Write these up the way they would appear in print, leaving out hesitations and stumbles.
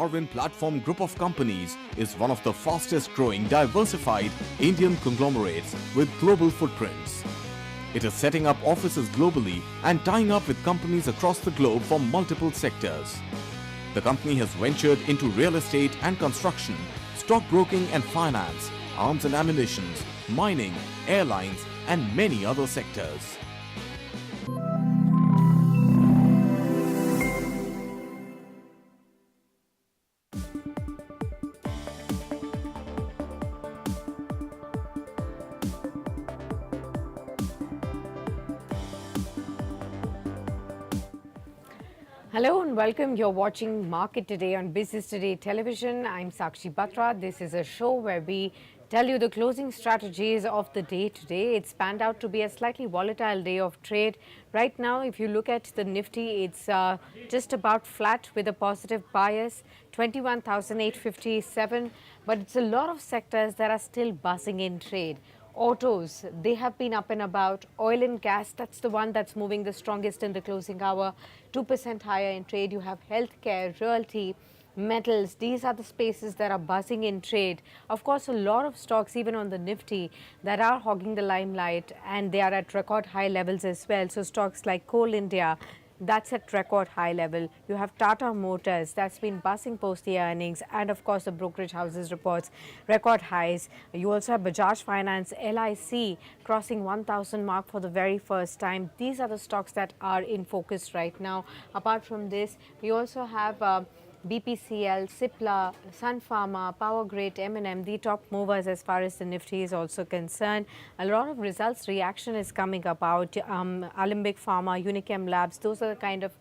Darwin Platform Group of Companies is one of the fastest growing diversified Indian conglomerates with global footprints. It is setting up offices globally and tying up with companies across the globe for multiple sectors. The company has ventured into real estate and construction, stockbroking and finance, arms and ammunition, mining, airlines and many other sectors. Hello and welcome. You're watching Market Today on Business Today Television. I'm Sakshi Batra. This is a show where we tell you the closing strategies of the day today. It's panned out to be a slightly volatile day of trade. Right now, if you look at the Nifty, it's just about flat with a positive bias, 21,857. But it's a lot of sectors that are still buzzing in trade. Autos, they have been up and about. Oil and gas, that's the one that's moving the strongest in the closing hour, 2% higher in trade. You have healthcare, realty, metals. These are the spaces that are buzzing in trade. Of course, a lot of stocks, even on the Nifty, that are hogging the limelight, and they are at record high levels as well. So stocks like Coal India, that's at record high level. You have Tata Motors, that's been buzzing post the earnings, and of course the brokerage houses reports record highs. You also have Bajaj Finance, LIC crossing 1,000 mark for the very first time. These are the stocks that are in focus right now. Apart from this, we also have BPCL, Cipla, Sun Pharma, Power Grid, M&M, the top movers as far as the Nifty is also concerned. A lot of results reaction is coming about. Alembic Pharma, Unichem Labs, those are the kind of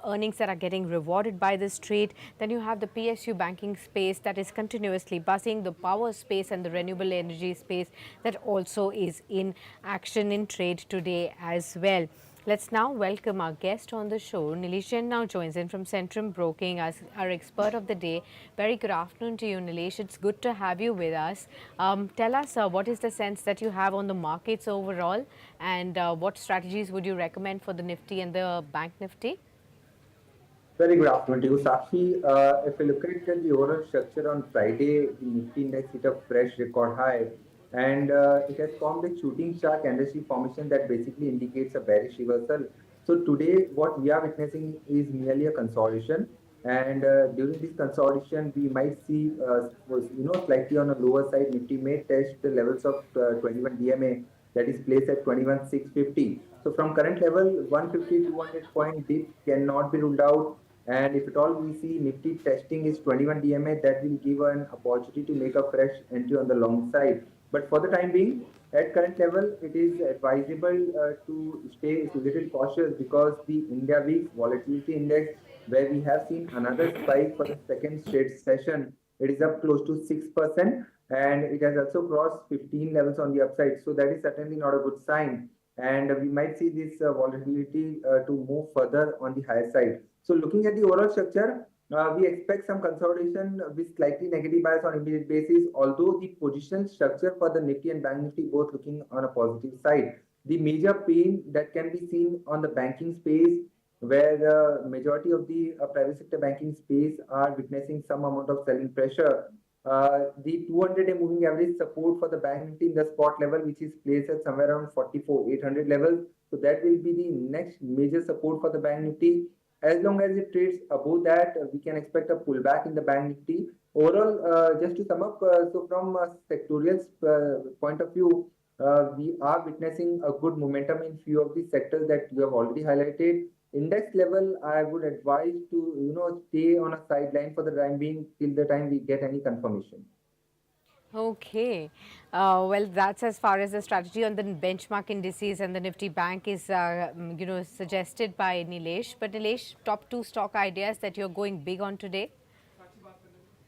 earnings that are getting rewarded by this trade. Then you have the PSU banking space that is continuously buzzing, the power space and the renewable energy space that also is in action in trade today as well. Let's now welcome our guest on the show. Nilesh Jain now joins in from Centrum Broking as our expert of the day. Very good afternoon to you, Nilesh. It's good to have you with us. Tell us what is the sense that you have on the markets overall, and what strategies would you recommend for the Nifty and the Bank Nifty? Very good afternoon to you, Sakshi. If you look at the overall structure on Friday, the Nifty index hit a fresh record high, and it has formed a shooting star candlestick formation that basically indicates a bearish reversal. So today, what we are witnessing is merely a consolidation, and during this consolidation, we might see, slightly on a lower side. Nifty may test the levels of 21 DMA that is placed at 21,650. So from current level, 150 200 point dip cannot be ruled out. And if at all we see Nifty testing is 21 DMA, that will give an opportunity to make a fresh entry on the long side. But for the time being, at current level, it is advisable to stay a little cautious because the India Week volatility index, where we have seen another spike for the second straight session, it is up close to 6%, and it has also crossed 15 levels on the upside. So that is certainly not a good sign. And we might see this volatility to move further on the higher side. So looking at the overall structure, we expect some consolidation with slightly negative bias on immediate basis, although the position structure for the Nifty and Bank Nifty both looking on a positive side. The major pain that can be seen on the banking space, where the majority of the private sector banking space are witnessing some amount of selling pressure. The 200-day moving average support for the Bank Nifty in the spot level, which is placed at somewhere around 44,800 levels. So that will be the next major support for the Bank Nifty. As long as it trades above that, we can expect a pullback in the Bank Nifty. Overall, just to sum up, so from a sectorial point of view, we are witnessing a good momentum in few of the sectors that you have already highlighted. Index level, I would advise to stay on a sideline for the time being till the time we get any confirmation. Okay. Well, that's as far as the strategy on the benchmark indices and the Nifty Bank is, suggested by Nilesh. But Nilesh, top two stock ideas that you're going big on today?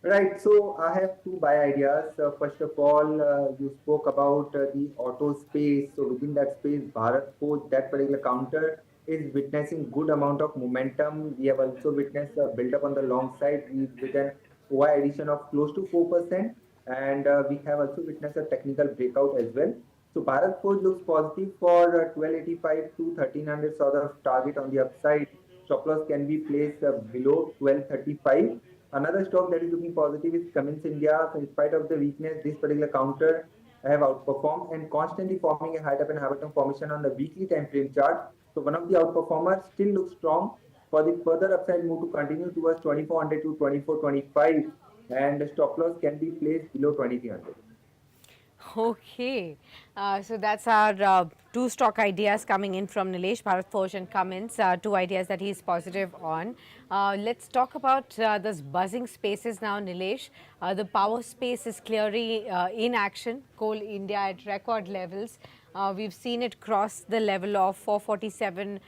Right. So I have two buy ideas. First of all, you spoke about the auto space. So within that space, Bharat Forge, that particular counter is witnessing good amount of momentum. We have also witnessed a build-up on the long side with an OI addition of close to 4%. And we have also witnessed a technical breakout as well. So Bharat Forge looks positive for 1285 to 1300 sort of target on the upside. Stop loss can be placed below 1235. Another stock that is looking positive is Cummins India. So in spite of the weakness, this particular counter have outperformed and constantly forming a high up and high bottom formation on the weekly time frame chart. So one of the outperformers still looks strong for the further upside move to continue towards 2400 to 2425, and the stop loss can be placed below 2300. Okay, so that's our two stock ideas coming in from Nilesh, Bharat Forge and Cummins, two ideas that he's positive on. Let's talk about this buzzing spaces now, Nilesh. The power space is clearly in action. Coal India at record levels. We've seen it cross the level of 447,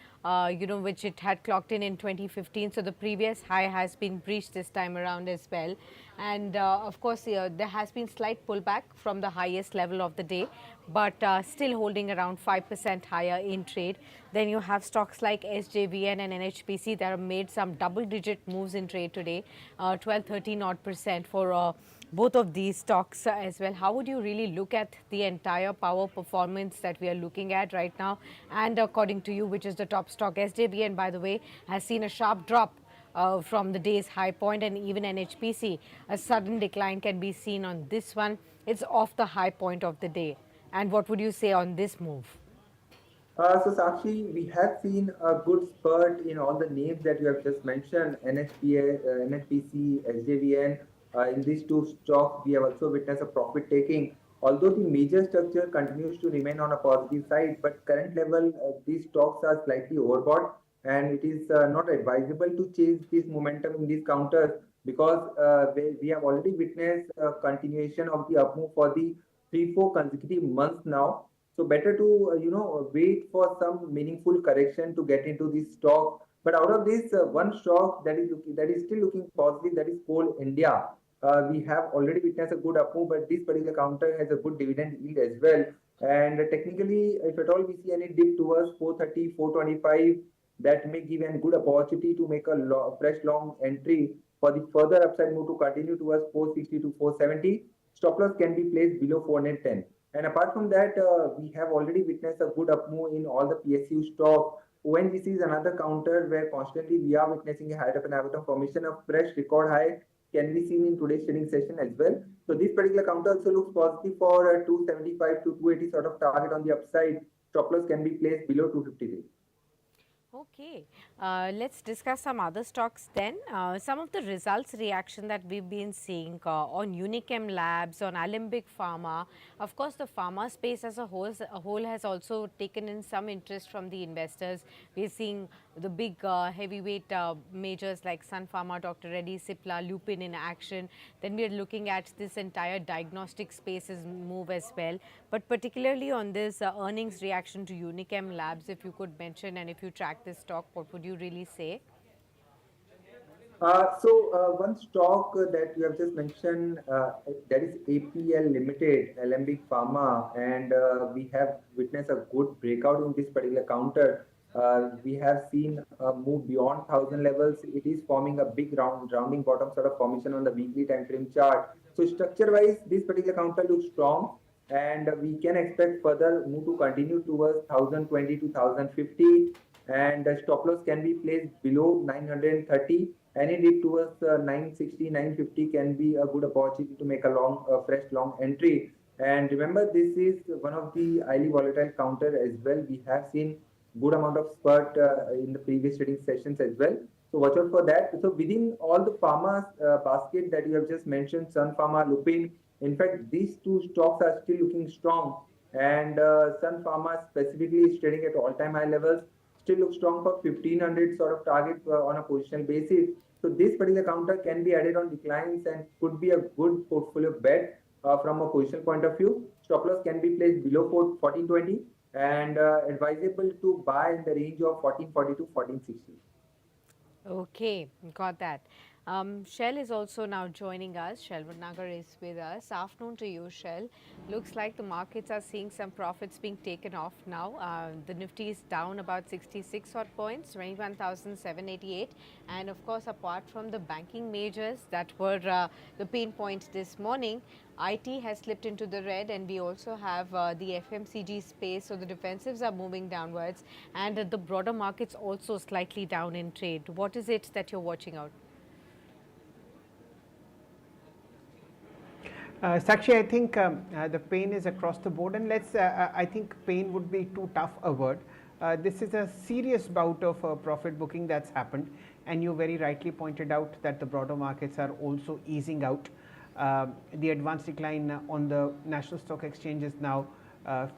which it had clocked in 2015. So the previous high has been breached this time around as well. And of course, there has been slight pullback from the highest level of the day, but still holding around 5% higher in trade. Then you have stocks like SJVN and NHPC that have made some double-digit moves in trade today, 12, 13 odd percent for both of these stocks as well. How would you really look at the entire power performance that we are looking at right now? And according to you, which is the top stock? SJVN, by the way, has seen a sharp drop from the day's high point, and even NHPC, a sudden decline can be seen on this one. It's off the high point of the day. And what would you say on this move? So Sakshi, we have seen a good spurt in all the names that you have just mentioned, NHPA, NHPC, SJVN. In these two stocks, we have also witnessed a profit taking. Although the major structure continues to remain on a positive side, but current level, these stocks are slightly overbought, and it is not advisable to chase this momentum in these counters because we have already witnessed a continuation of the up move for the 3, 4 consecutive months now. So better to wait for some meaningful correction to get into this stock. But out of this one stock that is still looking positive, that is Coal India. We have already witnessed a good up move, but this particular counter has a good dividend yield as well. And technically, if at all we see any dip towards 430, 425, that may give a good opportunity to make a fresh long entry for the further upside move to continue towards 460 to 470. Stop loss can be placed below 410. And apart from that, we have already witnessed a good up move in all the PSU stocks. ONGC is another counter where constantly we are witnessing a high up and high bottom formation of fresh record high can be seen in today's trading session as well. So this particular counter also looks positive for 275 to 280 sort of target on the upside. Stop loss can be placed below 253. Okay, let's discuss some other stocks then. Some of the results reaction that we've been seeing on Unichem Labs, on Alembic Pharma. Of course, the pharma space as a whole has also taken in some interest from the investors. We're seeing the big heavyweight majors like Sun Pharma, Dr. Reddy, Cipla, Lupin in action. Then we're looking at this entire diagnostic spaces move as well. But particularly on this earnings reaction to Unichem Labs, if you could mention, and if you track this stock, what would you really say? One stock that you have just mentioned, that is APL Limited, Alembic Pharma, and we have witnessed a good breakout in this particular counter. We have seen a move beyond 1000 levels. It is forming a big rounding bottom sort of formation on the weekly time frame chart. So structure wise, this particular counter looks strong, and we can expect further move to continue towards 1020 to 1050, and the stop loss can be placed below 930. Any dip towards 960, 950 can be a good opportunity to make a fresh long entry. And remember, this is one of the highly volatile counter as well. We have seen good amount of spurt in the previous trading sessions as well. So watch out for that. So within all the pharma basket that you have just mentioned, Sun Pharma, Lupin, in fact, these two stocks are still looking strong. And Sun Pharma specifically is trading at all-time high levels, still looks strong for 1500 sort of target on a positional basis. So this particular counter can be added on declines and could be a good portfolio bet from a positional point of view. Stop loss can be placed below 1420, and advisable to buy in the range of 1440 to 1460. Okay, got that. Shell is also now joining us. Shell Nagar is with us. Afternoon to you, Shell. Looks like the markets are seeing some profits being taken off now. The Nifty is down about 66 odd points, 21,788. And of course, apart from the banking majors that were the pain point this morning, IT has slipped into the red, and we also have the FMCG space. So the defensives are moving downwards, and the broader markets also slightly down in trade. What is it that you're watching out? Sakshi, I think the pain is across the board, and I think pain would be too tough a word. This is a serious bout of profit booking that's happened, and you very rightly pointed out that the broader markets are also easing out. The advanced decline on the National Stock Exchange is now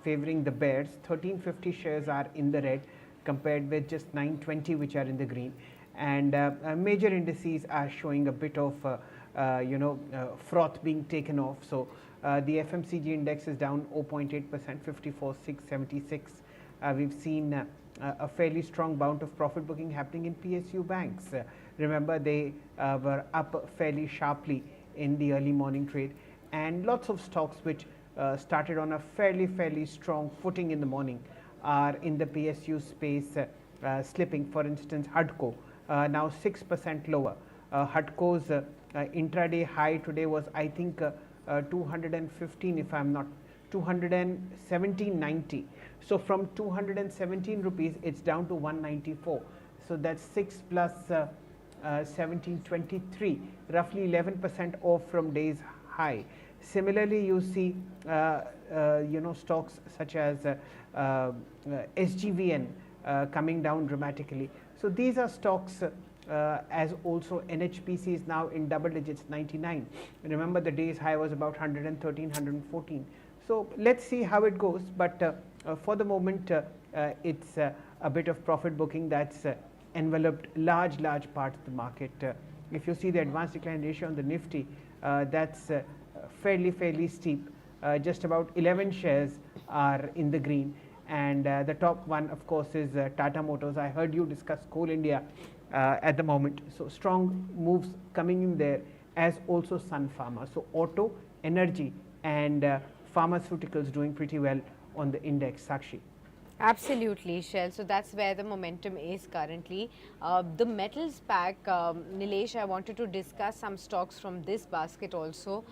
favoring the bears. 1350 shares are in the red compared with just 920 which are in the green, and major indices are showing a bit of froth being taken off. So the FMCG index is down 0.8%, 54,676. We've seen a fairly strong bout of profit booking happening in PSU banks. Remember, they were up fairly sharply in the early morning trade, and lots of stocks which started on a fairly strong footing in the morning are in the PSU space slipping. For instance, HUDCO now 6% lower. HUDCO's intraday high today was, I think, 215, if I'm not 217.90. So from 217 rupees, it's down to 194. So that's 6 plus 1723, roughly 11% off from day's high. Similarly, you see stocks such as SGVN coming down dramatically. So these are stocks as also NHPC is now in double digits, 99. Remember, the day's high was about 113, 114. So let's see how it goes, but for the moment it's a bit of profit booking that's enveloped large parts of the market. If you see the advanced decline ratio on the Nifty, that's fairly steep. Just about 11 shares are in the green, and the top one, of course, is Tata Motors. I heard you discuss Coal India at the moment, so strong moves coming in there, as also Sun Pharma. So auto, energy, and pharmaceuticals doing pretty well on the index, Sakshi. Absolutely, Shell. So that's where the momentum is currently. The metals pack, Nilesh, I wanted to discuss some stocks from this basket also.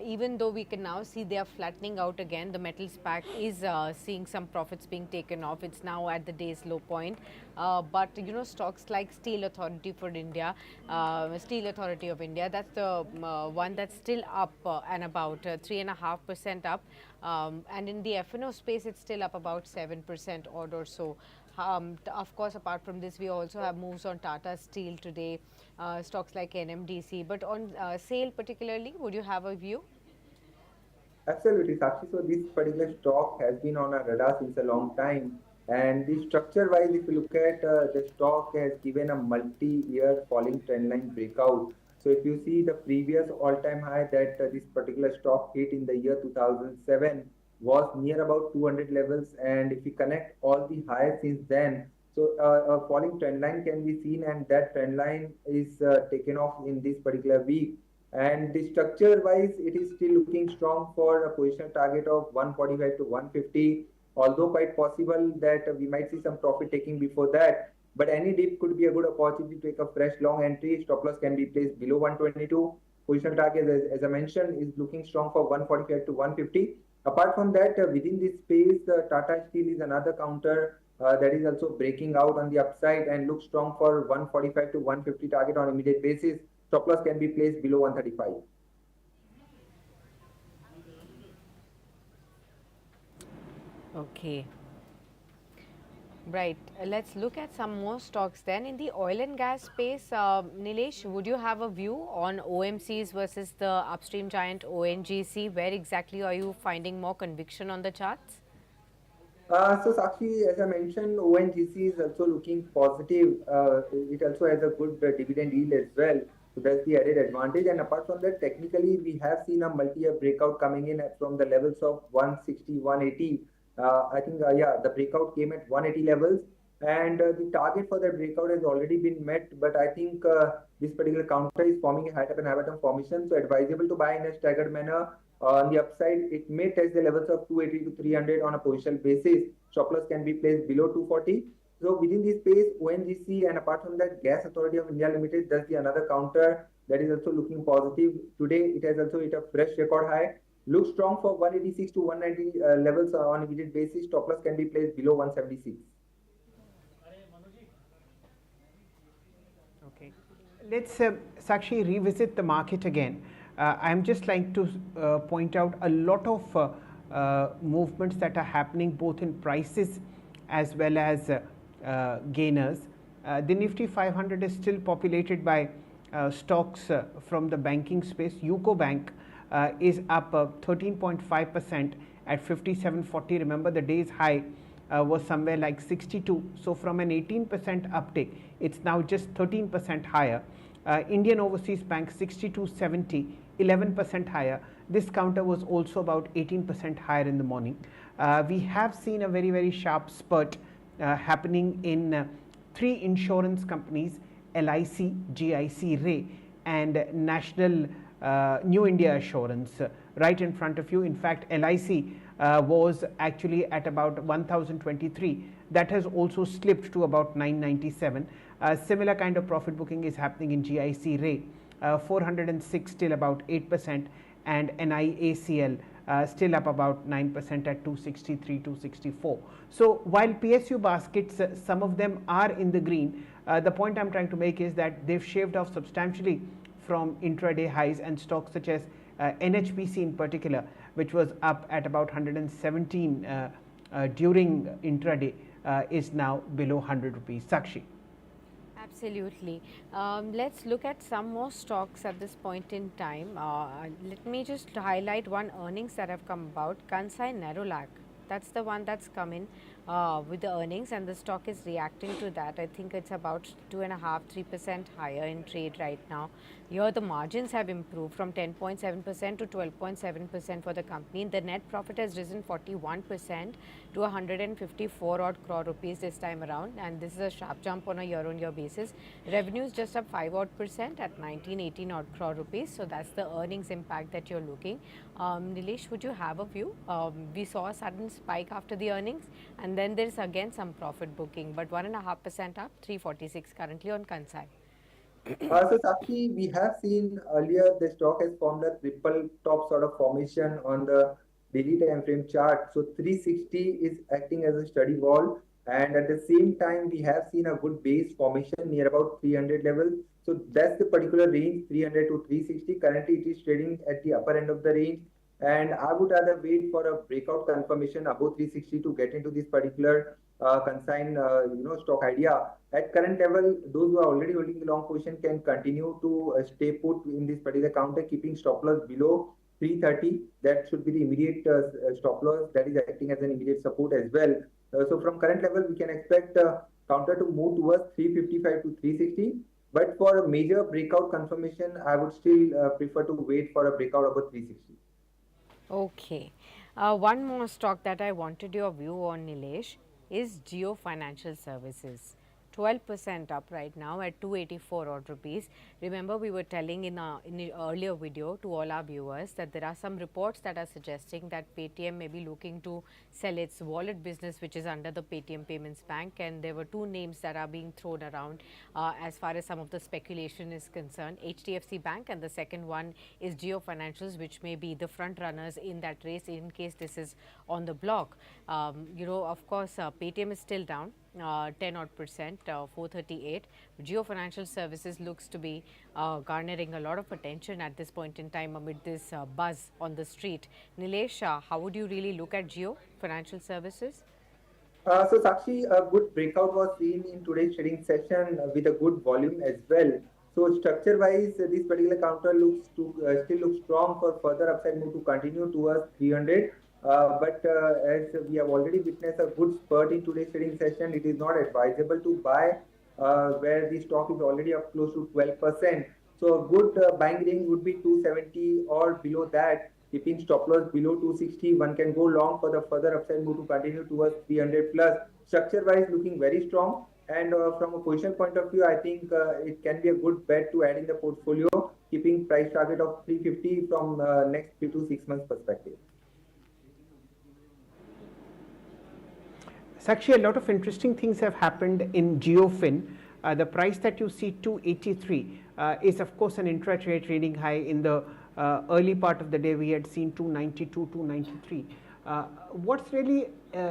Even though we can now see they are flattening out again, the metals pack is seeing some profits being taken off. It's now at the day's low point. But stocks like Steel Authority of India, that's the one that's still up and about 3.5% up. And in the F&O space, it's still up about 7% odd or so. Of course, apart from this, we also have moves on Tata Steel today, stocks like NMDC. But on SAIL particularly, would you have a view? Absolutely, Sakshi. So this particular stock has been on our radar since a long time. And the structure-wise, if you look at the stock has given a multi-year falling trendline breakout. So if you see the previous all-time high that this particular stock hit in the year 2007 was near about 200 levels, and if we connect all the highs since then, so a falling trend line can be seen, and that trend line is taken off in this particular week. And the structure wise, it is still looking strong for a position target of 145 to 150, although quite possible that we might see some profit taking before that. But any dip could be a good opportunity to take a fresh long entry. Stop loss can be placed below 122. Position target, as I mentioned, is looking strong for 145 to 150. Apart from that, within this space, Tata Steel is another counter that is also breaking out on the upside and looks strong for 145 to 150 target on immediate basis. Stop loss can be placed below 135. Okay. Right. Let's look at some more stocks then. In the oil and gas space, Nilesh, would you have a view on OMCs versus the upstream giant ONGC? Where exactly are you finding more conviction on the charts? So Sakshi, as I mentioned, ONGC is also looking positive. It also has a good dividend yield as well. So that's the added advantage. And apart from that, technically, we have seen a multi-year breakout coming in from the levels of 160, 180. I think, yeah, the breakout came at 180 levels. And the target for that breakout has already been met. But I think this particular counter is forming a high top and high bottom formation. So advisable to buy in a staggered manner. On the upside, it may test the levels of 280 to 300 on a positional basis. Stop loss can be placed below 240. So within this space, ONGC and apart from that, Gas Authority of India Limited, that's the another counter that is also looking positive. Today, it has also hit a fresh record high. Looks strong for 186 to 190 levels on immediate basis. Stop loss can be placed below 176. Okay, let's Sakshi revisit the market again. I'm just like to point out a lot of movements that are happening both in prices as well as gainers. The Nifty 500 is still populated by stocks from the banking space. UCO Bank is up 13.5% at 5740. Remember, the day's high was somewhere like 62. So from an 18% uptick, it's now just 13% higher. Indian Overseas Bank 6270, 11% higher. This counter was also about 18% higher in the morning. We have seen a very sharp spurt happening in three insurance companies: LIC, GIC, Ray, and National New India Assurance, right in front of you. In fact, LIC was actually at about 1023. That has also slipped to about 997. Similar kind of profit booking is happening in GIC Ray, 406, still about 8%, and NIACL still up about 9% at 263, 264. So while PSU baskets, some of them are in the green, the point I'm trying to make is that they've shaved off substantially from intraday highs, and stocks such as NHPC in particular, which was up at about 117 during intraday, is now below 100 rupees. Sakshi. Absolutely. Let's look at some more stocks at this point in time. Let me just highlight one earnings that have come about. Kansai Nerolac, that's the one that's come in with the earnings, and the stock is reacting to that. I think it's about 2.5–3% higher in trade right now. Here the margins have improved from 10.7% to 12.7% for the company. The net profit has risen 41% to 154 odd crore rupees this time around, and this is a sharp jump on a year-on-year basis. Revenues just up 5 odd percent at 1918 odd crore rupees. So that's the earnings impact that you're looking. Nilesh, would you have a view? We saw a sudden spike after the earnings, and then there's again some profit booking, but 1.5% up, 346 currently on Kansai. So Sakshi, we have seen earlier the stock has formed a triple top sort of formation on the daily time frame chart. So 360 is acting as a study wall, and at the same time we have seen a good base formation near about 300 level. So that's the particular range, 300 to 360. Currently it is trading at the upper end of the range, and I would rather wait for a breakout confirmation above 360 to get into this particular consign stock idea. At current level, those who are already holding the long position can continue to stay put in this particular counter, keeping stop loss below 330. That should be the immediate stop loss that is acting as an immediate support as well. So from current level, we can expect counter to move towards 355 to 360. But for a major breakout confirmation, I would still prefer to wait for a breakout above 360. Okay. One more stock that I wanted your view on, Nilesh, is Jio Financial Services. 12% up right now at 284 odd rupees. Remember, we were telling in the earlier video to all our viewers that there are some reports that are suggesting that Paytm may be looking to sell its wallet business, which is under the Paytm Payments Bank, and there were two names that are being thrown around as far as some of the speculation is concerned: HDFC Bank, and the second one is Jio Financials, which may be the front runners in that race in case this is on the block. Of course, Paytm is still down 10 odd percent, 438. Jio Financial Services looks to be garnering a lot of attention at this point in time amid this buzz on the street. Nilesh, how would you really look at Jio Financial Services? So Sakshi, a good breakout was seen in today's trading session with a good volume as well. So structure-wise, this particular counter looks to still looks strong for further upside move to continue towards 300. But as we have already witnessed a good spurt in today's trading session, it is not advisable to buy where the stock is already up close to 12%. So a good buying range would be 270 or below that. Keeping stop loss below 260, one can go long for the further upside move to continue towards 300 plus. Structure-wise, looking very strong. And from a position point of view, I think it can be a good bet to add in the portfolio, keeping price target of 350 from next 3 to 6 months perspective. Sakshi, a lot of interesting things have happened in JioFin. The price that you see 283 is of course an intra-trade trading high. In the early part of the day we had seen 292, 293. What's really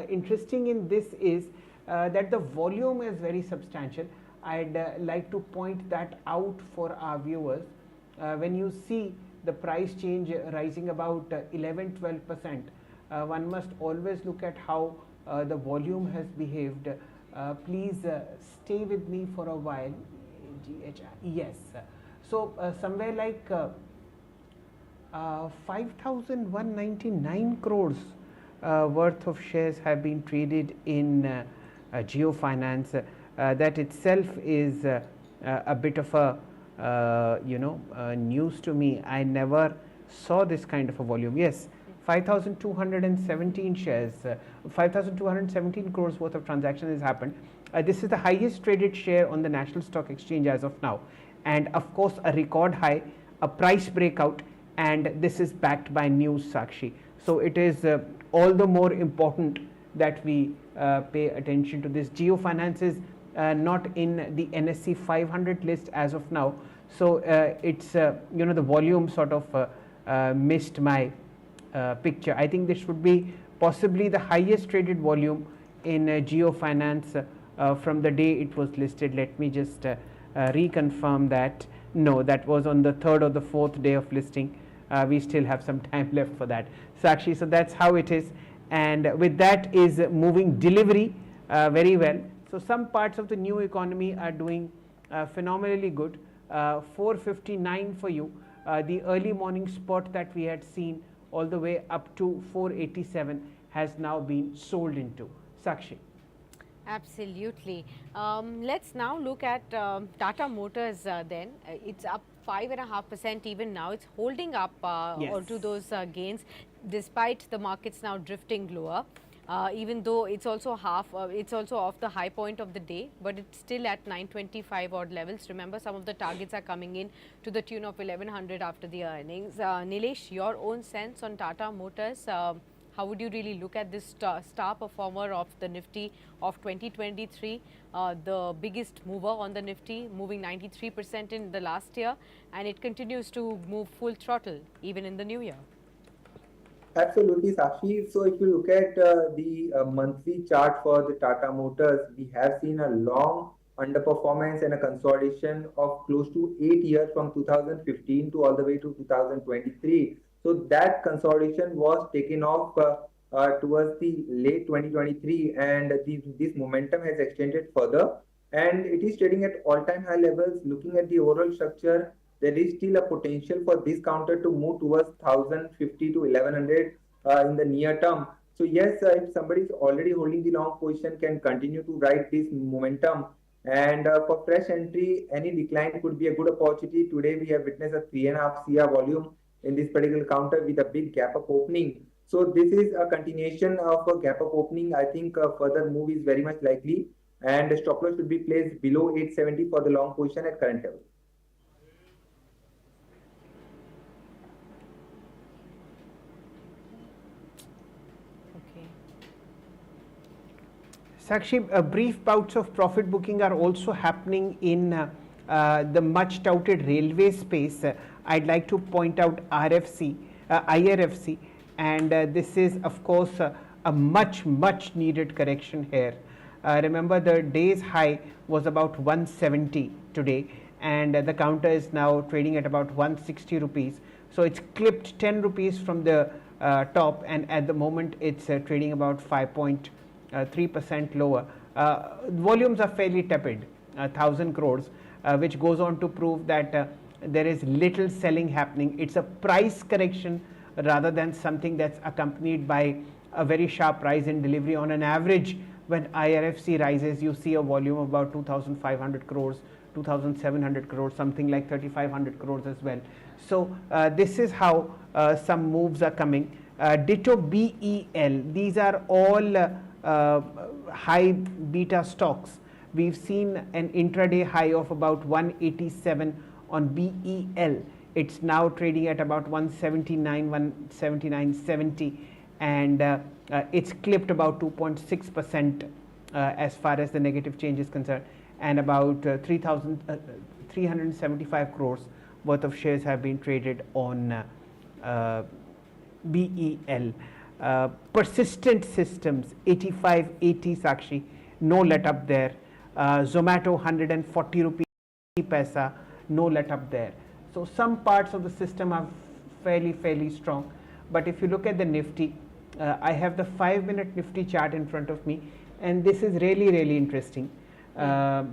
interesting in this is that the volume is very substantial. I'd like to point that out for our viewers. When you see the price change rising about 11-12%. One must always look at how the volume has behaved. Please stay with me for a while. Yes. So somewhere like 5,199 crores worth of shares have been traded in Geo Finance. That itself is a bit of a news to me. I never saw this kind of a volume. Yes, 5,217 shares, 5,217 crores worth of transaction has happened. This is the highest traded share on the National Stock Exchange as of now, and of course a record high, a price breakout, and this is backed by news, Sakshi. So it is all the more important that we pay attention to this. Geo Finance is not in the NSE 500 list as of now, so it's the volume sort of missed my picture. I think this would be possibly the highest traded volume in Geo Finance from the day it was listed. Let me just reconfirm that. No, that was on the 3rd or the 4th day of listing. We still have some time left for that, Sakshi. So that's how it is, and with that is moving delivery very well. So some parts of the new economy are doing phenomenally good. 459 for you. The early morning spot that we had seen all the way up to 487 has now been sold into. Sakshi. Absolutely. Let's now look at Tata Motors then. It's up 5.5% even now. It's holding up Yes. onto those gains despite the markets now drifting lower. Even though it's also it's also off the high point of the day, but it's still at 925 odd levels. Remember, some of the targets are coming in to the tune of 1100 after the earnings. Nilesh, your own sense on Tata Motors? How would you really look at this star performer of the Nifty of 2023, the biggest mover on the Nifty, moving 93% in the last year, and it continues to move full throttle even in the new year? Absolutely, Sakshi. So if you look at the monthly chart for the Tata Motors, we have seen a long underperformance and a consolidation of close to 8 years from 2015 to all the way to 2023. So that consolidation was taken off towards the late 2023, and this momentum has extended further, and it is trading at all-time high levels. Looking at the overall structure, there is still a potential for this counter to move towards 1050 to 1100 in the near term. So yes, if somebody is already holding the long position, can continue to ride this momentum. And for fresh entry, any decline could be a good opportunity. Today we have witnessed a 3.5 CR volume in this particular counter with a big gap up opening. So this is a continuation of a gap up opening. I think further move is very much likely, and the stop loss should be placed below 870 for the long position at current level. Sakshi, brief bouts of profit booking are also happening in the much touted railway space. I'd like to point out IRFC, and this is of course a much needed correction here. Remember, the day's high was about 170 today, and the counter is now trading at about 160 rupees. So it's clipped 10 rupees from the top, and at the moment it's trading about 5.3% lower. Volumes are fairly tepid, 1,000 crores, which goes on to prove that there is little selling happening. It's a price correction rather than something that's accompanied by a very sharp rise in delivery. On an average, when IRFC rises, you see a volume of about 2,500 crores, 2,700 crores, something like 3,500 crores as well. So this is how some moves are coming. Ditto BEL, these are all high beta stocks. We've seen an intraday high of about 187 on BEL. It's now trading at about 179, 179.70, and it's clipped about 2.6% as far as the negative change is concerned, and about 375 crores worth of shares have been traded on BEL. Persistent Systems 85.80, Sakshi, no let up there. Zomato 140 rupee paisa, no let up there. So some parts of the system are fairly strong. But if you look at the Nifty, I have the 5-minute Nifty chart in front of me, and this is really interesting.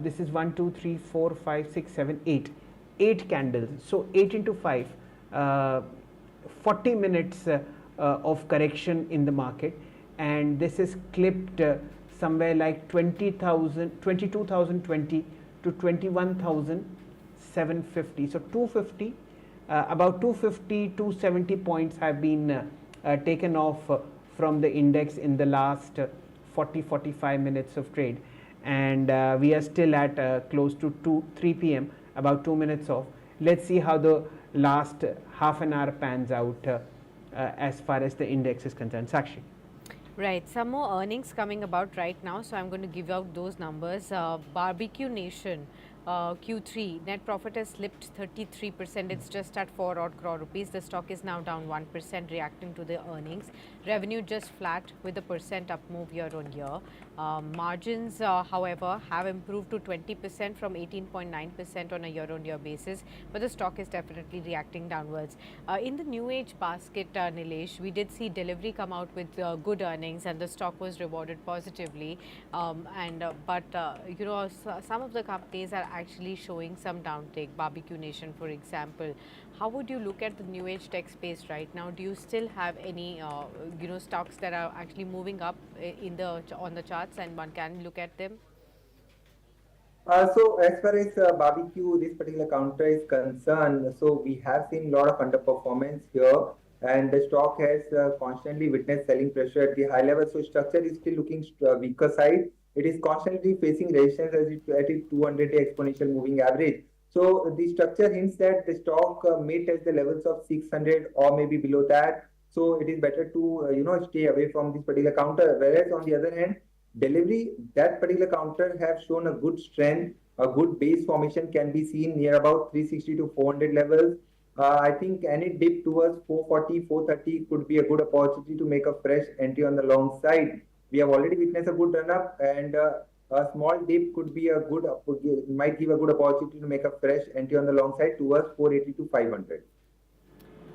This is 1, 2, 3, 4, 5, 6, 7, 8. 8 candles. So 8 into 5, 40 minutes of correction in the market, and this is clipped somewhere like 22,020 to 21,750. So 250, about 250, 270 points have been taken off from the index in the last 40-45 minutes of trade, and we are still at close to 3 p.m., about 2 minutes off. Let's see how the last half an hour pans out as far as the index is concerned. Sakshi. Right, some more earnings coming about right now, so I'm going to give out those numbers. Barbecue Nation Q3 net profit has slipped 33%. It's just at 4 odd crore rupees. The stock is now down 1%, reacting to the earnings. Revenue just flat with a % up move year on year. Margins, however, have improved to 20% from 18.9% on a year on year basis, but the stock is definitely reacting downwards. In the new age basket, Nilesh, we did see delivery come out with good earnings, and the stock was rewarded positively. But you know, some of the companies are actually showing some downtake. Barbecue Nation, for example. How would you look at the new age tech space right now? Do you still have any you know, stocks that are actually moving up in the on the charts, and one can look at them? So as far as barbecue, this particular counter is concerned, so we have seen a lot of underperformance here, and the stock has constantly witnessed selling pressure at the high level. So structure is still looking weaker side. It is constantly facing resistance at its 200-day exponential moving average. So the structure hints that the stock may test the levels of 600 or maybe below that. So it is better to you know, stay away from this particular counter. Whereas on the other hand, delivery, that particular counter have shown a good strength. A good base formation can be seen near about 360 to 400 levels. I think any dip towards 440, 430 could be a good opportunity to make a fresh entry on the long side. We have already witnessed a good run up, and a small dip could be a good, might give a good opportunity to make a fresh entry on the long side towards 480 to 500.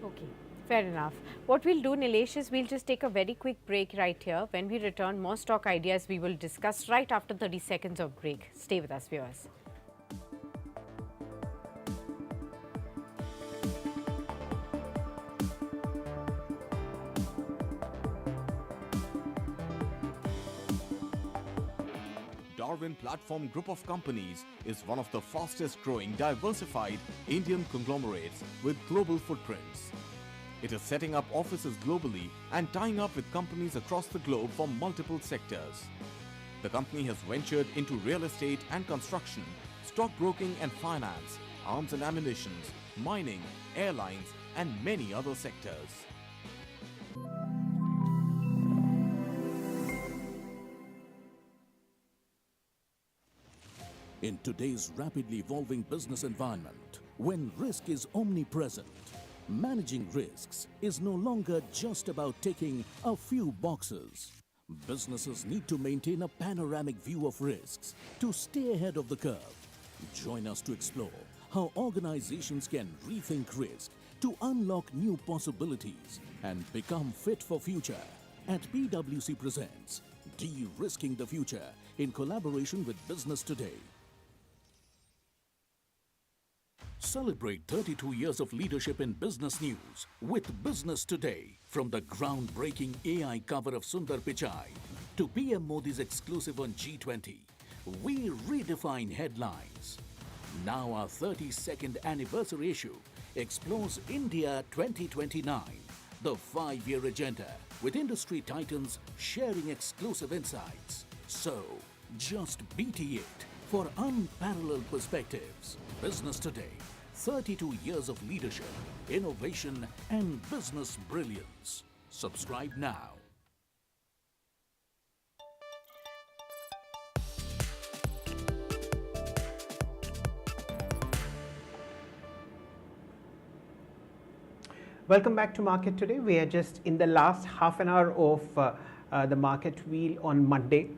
Okay. Fair enough. What we'll do, Nilesh, is we'll just take a very quick break right here. When we return, more stock ideas we will discuss right after 30 seconds of break. Stay with us, viewers. Darwin Platform Group of Companies is one of the fastest growing diversified Indian conglomerates with global footprints. It is setting up offices globally and tying up with companies across the globe for multiple sectors. The company has ventured into real estate and construction, stockbroking and finance, arms and ammunition, mining, airlines, and many other sectors. In today's rapidly evolving business environment, when risk is omnipresent, managing risks is no longer just about ticking a few boxes. Businesses need to maintain a panoramic view of risks to stay ahead of the curve. Join us to explore how organizations can rethink risk to unlock new possibilities and become fit for future. At PwC presents De-Risking the Future in collaboration with Business Today. Celebrate 32 years of leadership in business news with Business Today. From the groundbreaking AI cover of Sundar Pichai to PM Modi's exclusive on G20, we redefine headlines. Now our 32nd anniversary issue explores India 2029, the 5-year agenda, with industry titans sharing exclusive insights. So, just BT it for unparalleled perspectives. Business Today, 32 years of leadership, innovation, and business brilliance. Subscribe now. Welcome back to Market Today. We are just in the last half an hour of the market wheel on Monday.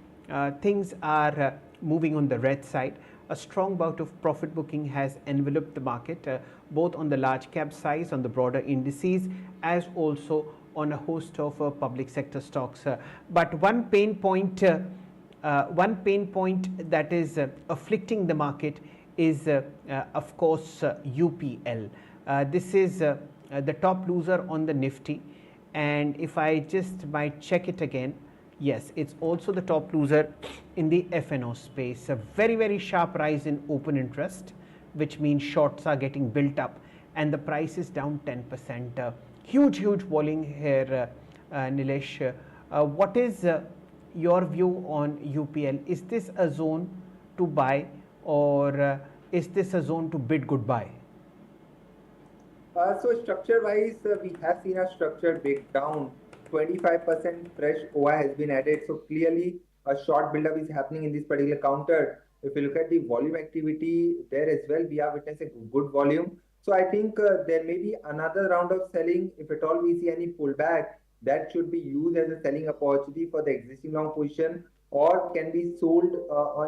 Things are moving on the red side. A strong bout of profit booking has enveloped the market, both on the large cap size, on the broader indices, as also on a host of public sector stocks. But one pain point that is afflicting the market is, of course, UPL. This is the top loser on the Nifty, and if I just might check it again, yes, it's also the top loser in the FNO space. A very, very sharp rise in open interest, which means shorts are getting built up, and the price is down 10%. Huge, huge volume here, Nilesh. What is your view on UPL? Is this a zone to buy, or is this a zone to bid goodbye? So structure-wise, we have seen a structure breakdown. 25% fresh OI has been added. So clearly, a short buildup is happening in this particular counter. If you look at the volume activity there as well, we are witnessing good volume. So I think there may be another round of selling. If at all we see any pullback, that should be used as a selling opportunity for the existing long position, or can be sold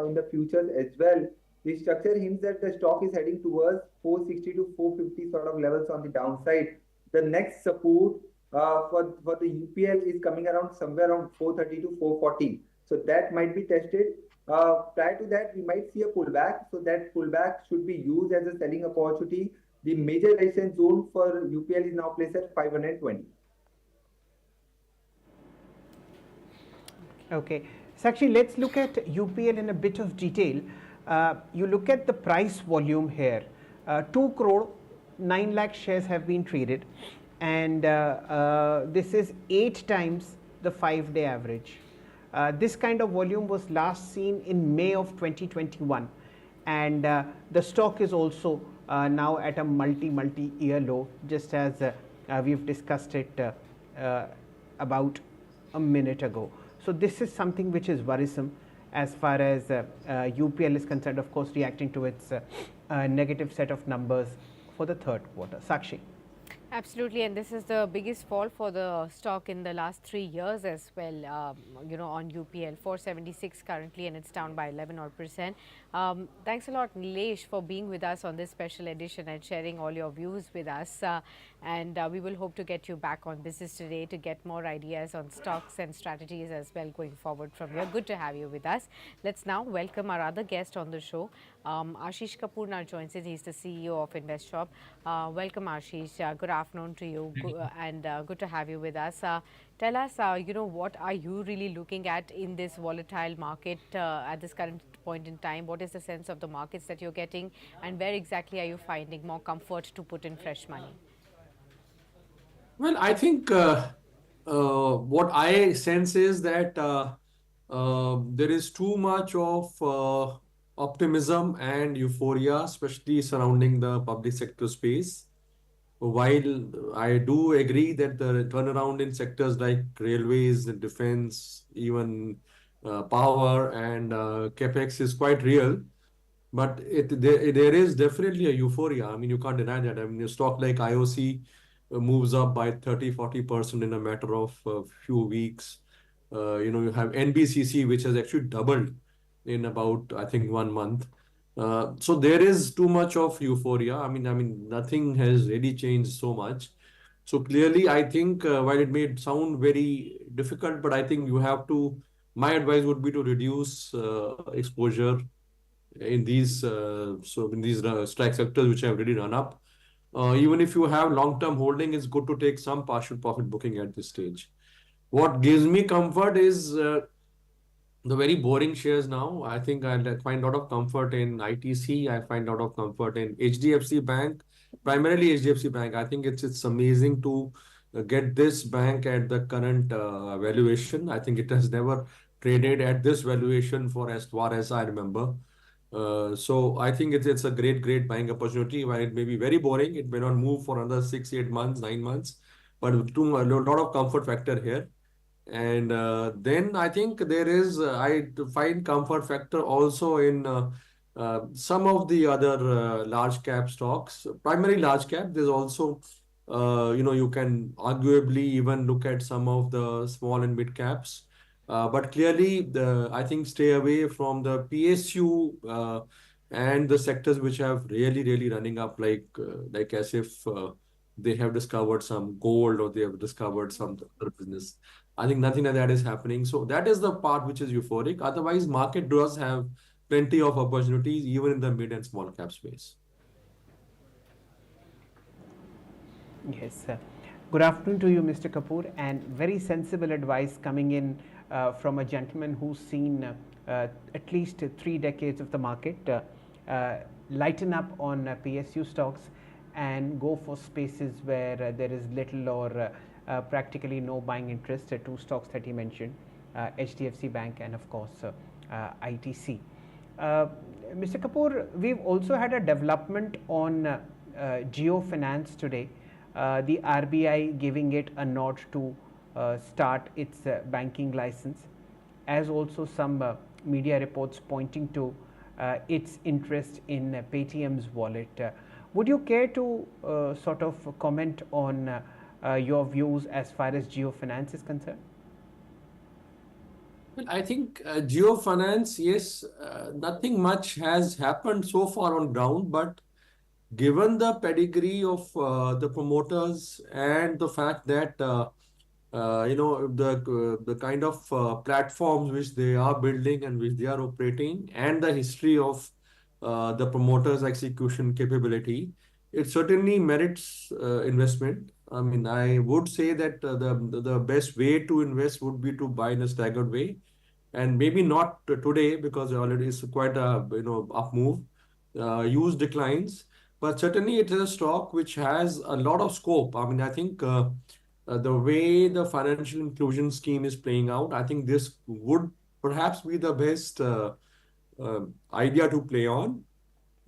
in the futures as well. The structure hints that the stock is heading towards 460 to 450 sort of levels on the downside. The next support for the UPL is coming around somewhere around 430 to 440. So that might be tested. Prior to that, we might see a pullback. So that pullback should be used as a selling opportunity. The major resistance zone for UPL is now placed at 520. Okay, so actually let's look at UPL in a bit of detail. You look at the price volume here, 2 crore 9 lakh shares have been traded, and this is 8 times the 5-day average. This kind of volume was last seen in May of 2021, and the stock is also now at a multi-year low, just as we've discussed it about a minute ago. So this is something which is worrisome as far as UPL is concerned, of course, reacting to its negative set of numbers for the third quarter. Sakshi. Absolutely, and this is the biggest fall for the stock in the last 3 years as well. On UPL, 476 currently, and it's down by 11 odd percent. Thanks a lot, Nilesh, for being with us on this special edition and sharing all your views with us. And we will hope to get you back on Business Today to get more ideas on stocks and strategies as well going forward from here. Good to have you with us. Let's now welcome our other guest on the show. Ashish Kapoor now joins us. He's the CEO of InvestShop. Welcome, Ashish. Good afternoon to you, and good to have you with us. Tell us, what are you really looking at in this volatile market at this current point in time? What is the sense of the markets that you're getting, and where exactly are you finding more comfort to put in fresh money? Well, I think what I sense is that there is too much of optimism and euphoria, especially surrounding the public sector space. While I do agree that the turnaround in sectors like railways, defense, even power and capex is quite real, but there is definitely a euphoria. I mean, you can't deny that. I mean, a stock like IOC moves up by 30-40% in a matter of a few weeks. You have NBCC, which has actually doubled in about, I think, 1 month. So there is too much of euphoria. I mean, nothing has really changed so much. So clearly, I think while it may sound very difficult, but I think you have to. My advice would be to reduce exposure in these strike sectors which have really run up. Even if you have long-term holding, it's good to take some partial profit booking at this stage. What gives me comfort is the very boring shares now. I think I find a lot of comfort in ITC. I find a lot of comfort in HDFC Bank, primarily HDFC Bank. I think it's amazing to get this bank at the current valuation. I think it has never traded at this valuation for as far as I remember. So I think it's a great buying opportunity. While it may be very boring, it may not move for another 6-8 months, 9 months, but a lot of comfort factor here. And then I think there is, I find comfort factor also in some of the other large cap stocks, primarily large cap. There's also, you can arguably even look at some of the small and mid caps. But clearly, I think stay away from the PSU and the sectors which have really running up like as if they have discovered some gold or they have discovered some other business. I think nothing like that is happening. So that is the part which is euphoric. Otherwise, market does have plenty of opportunities even in the mid and small cap space. Yes, sir. Good afternoon to you, Mr. Kapoor, and very sensible advice coming in from a gentleman who's seen at least 3 decades of the market. Lighten up on PSU stocks and go for spaces where there is little or practically no buying interest. Two stocks that he mentioned, HDFC Bank and of course ITC. Uh, Mr. Kapoor, we've also had a development on Geo Finance today. The RBI giving it a nod to start its banking license, as also some media reports pointing to its interest in Paytm's wallet. Would you care to sort of comment on your views as far as Geo Finance is concerned? Well, I think Geo Finance, yes, nothing much has happened so far on ground, but given the pedigree of the promoters and the fact that the kind of platforms which they are building and which they are operating and the history of the promoters execution capability, it certainly merits investment. I mean, I would say that the best way to invest would be to buy in a staggered way, and maybe not today because already it's quite a up move, use declines, but certainly it is a stock which has a lot of scope. I mean, I think the way the financial inclusion scheme is playing out, I think this would perhaps be the best idea to play on.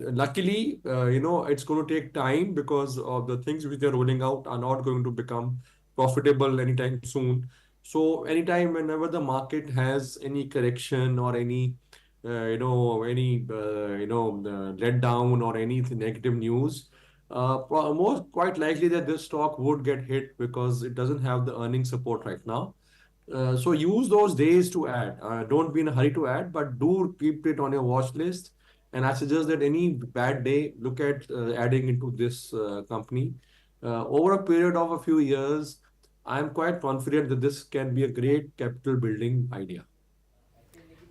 Luckily, it's going to take time because of the things which they're rolling out are not going to become profitable anytime soon. So anytime, whenever the market has any correction or any let down or any negative news, most quite likely that this stock would get hit because it doesn't have the earning support right now. So use those days to add. Don't be in a hurry to add, but do keep it on your watch list. And I suggest that any bad day, look at adding into this company. Over a period of a few years, I'm quite confident that this can be a great capital building idea.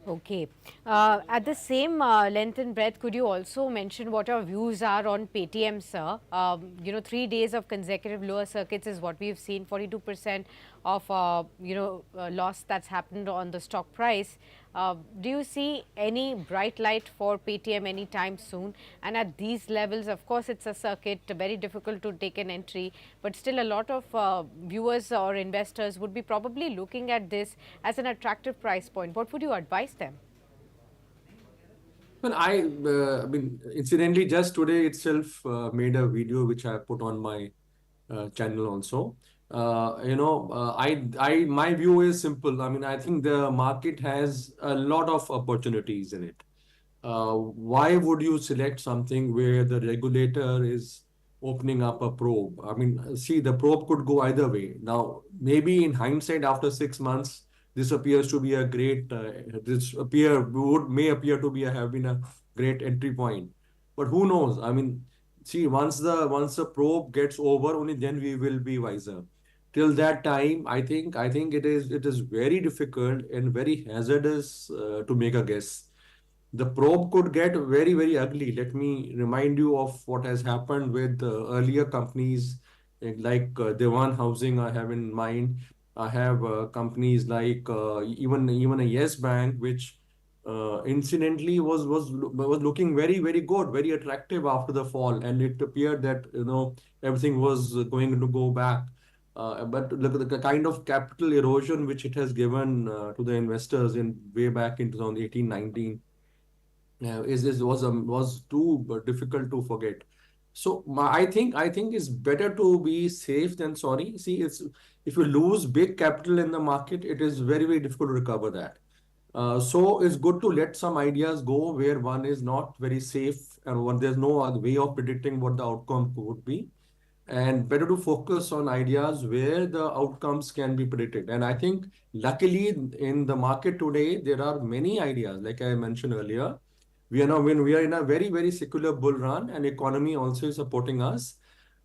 Okay. At the same length and breadth, could you also mention what your views are on Paytm, sir? 3 days of consecutive lower circuits is what we've seen. 42% of loss that's happened on the stock price. Do you see any bright light for Paytm anytime soon? And at these levels, of course, it's a circuit, very difficult to take an entry, but still a lot of viewers or investors would be probably looking at this as an attractive price point. What would you advise them? Well, I mean, incidentally, just today itself made a video which I put on my channel also. My view is simple. I mean, I think the market has a lot of opportunities in it. Why would you select something where the regulator is opening up a probe? I mean, see, the probe could go either way. Now, maybe in hindsight, after 6 months, this appears to be a great. This appear would may appear to be have been a great entry point, but who knows? I mean, see, once the probe gets over, only then we will be wiser. Till that time, I think it is very difficult and very hazardous to make a guess. The probe could get very ugly. Let me remind you of what has happened with earlier companies like Dewan Housing. I have in mind. I have companies like even a Yes Bank, which incidentally was looking very good, very attractive after the fall, and it appeared that everything was going to go back. But look at the kind of capital erosion which it has given to the investors in way back in 2018, 19 is was too difficult to forget. So I think it's better to be safe than sorry. See, it's if you lose big capital in the market, it is very difficult to recover that. So it's good to let some ideas go where one is not very safe and when there's no other way of predicting what the outcome would be. and better to focus on ideas where the outcomes can be predicted. And I think luckily in the market today, there are many ideas, like I mentioned earlier. We are now when we are in a very, very secular bull run, and economy also is supporting us.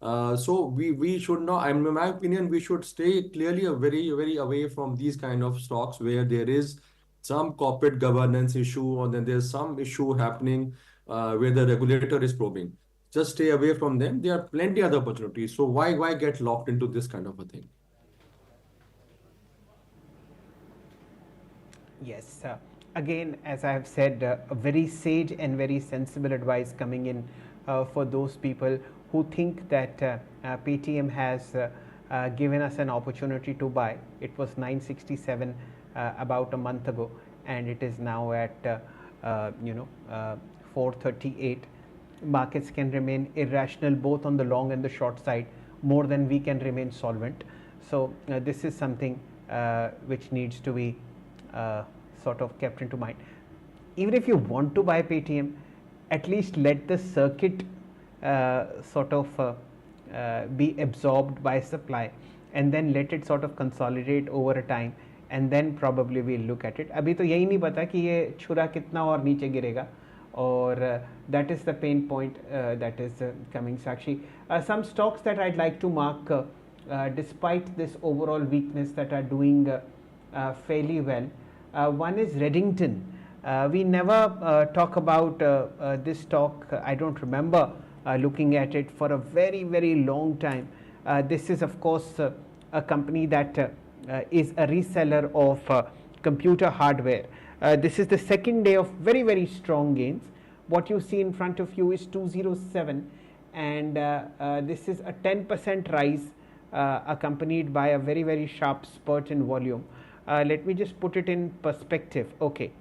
So we should not, in my opinion, we should stay clearly a very, very away from these kind of stocks where there is some corporate governance issue, or then there's some issue happening where the regulator is probing. Just stay away from them. There are plenty other opportunities. So why get locked into this kind of a thing? Yes. Again, as I have said, a very sage and very sensible advice coming in for those people who think that Paytm has given us an opportunity to buy. It was 967 about a month ago, and it is now at 438. Markets can remain irrational both on the long and the short side more than we can remain solvent. So this is something which needs to be sort of kept into mind. Even if you want to buy Paytm, at least let the circuit be absorbed by supply, and then let it sort of consolidate over a time, and then probably we'll look at it. अभी तो यही नहीं पता कि ये छुरा कितना और नीचे गिरेगा, or that is the pain point that is coming. Sakshi, some stocks that I'd like to mark despite this overall weakness that are doing fairly well. One is Reddington. We never talk about this stock. I don't remember looking at it for a very, very long time. This is, of course, a company that is a reseller of computer hardware. This is the second day of very, very strong gains. What you see in front of you is 207, and this is a 10% rise accompanied by a very, very sharp spurt in volume. Let me just put it in perspective. Okay,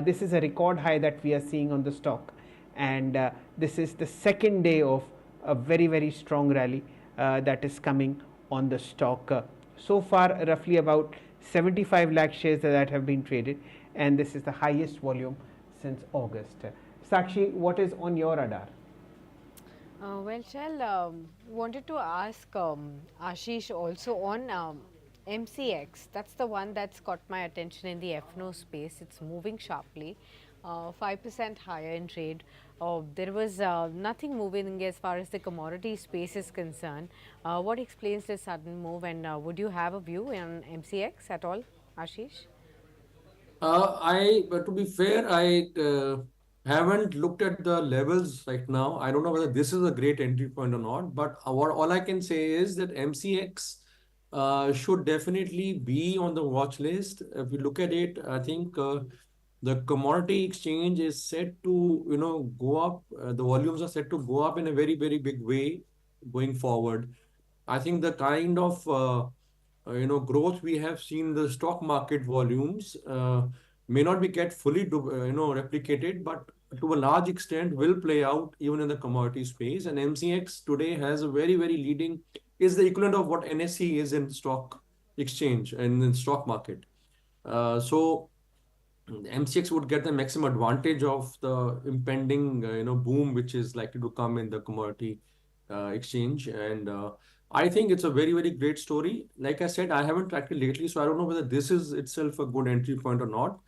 this is a record high that we are seeing on the stock, and this is the second day of a very, very strong rally that is coming on the stock. So far, roughly about 75 lakh shares that have been traded, and this is the highest volume since August. Sakshi, what is on your radar? Wanted to ask Ashish also on MCX. That's the one that's caught my attention in the FNO space. It's moving sharply, 5% higher in trade. There was nothing moving as far as the commodity space is concerned. What explains this sudden move, and would you have a view on MCX at all, Ashish? To be fair, I haven't looked at the levels right now. I don't know whether this is a great entry point or not, but all I can say is that MCX should definitely be on the watch list. If you look at it, I think the commodity exchange is set to, go up. The volumes are set to go up in a very, very big way going forward. I think the kind of growth we have seen in the stock market volumes may not be get fully replicated, but to a large extent will play out even in the commodity space. And MCX today has a very, very leading, is the equivalent of what NSE is in stock exchange and in stock market. So MCX would get the maximum advantage of the impending boom which is likely to come in the commodity exchange. And I think it's a very, very great story. Like I said, I haven't tracked it lately, so I don't know whether this is itself a good entry point or not.